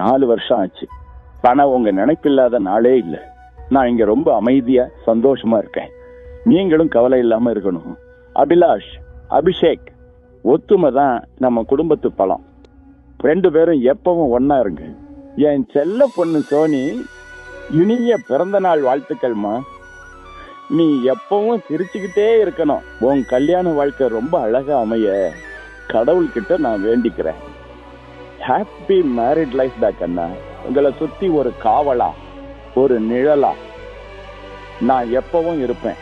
4 வருஷம் ஆச்சு. ஆனா உங்க நினைப்பில்லாத நாளே இல்ல. நான் இங்க ரொம்ப அமைதியா சந்தோஷமா இருக்கேன். நீங்களும் கவலை இல்லாம இருக்கணும். அபிலாஷ், அபிஷேக், ஒத்துமை தான் நம்ம குடும்பத்து பலம். 2 பேரும் எப்பவும் ஒன்னா இருங்க. என் செல்ல பொண்ணு சோனி, இனிய பிறந்த நாள் வாழ்த்துக்கள்மா. நீ எப்பவும் சிரிச்சுக்கிட்டே இருக்கணும். உன் கல்யாண வாழ்க்கை ரொம்ப அழகா அமைய கடவுள்கிட்ட நான் வேண்டிக்கிறேன். ஹாப்பி மேரிட் லைஃப் டா கண்ணா. உங்களை சுத்தி ஒரு காவலா, ஒரு நிழலா நான் எப்பவும் இருப்பேன்.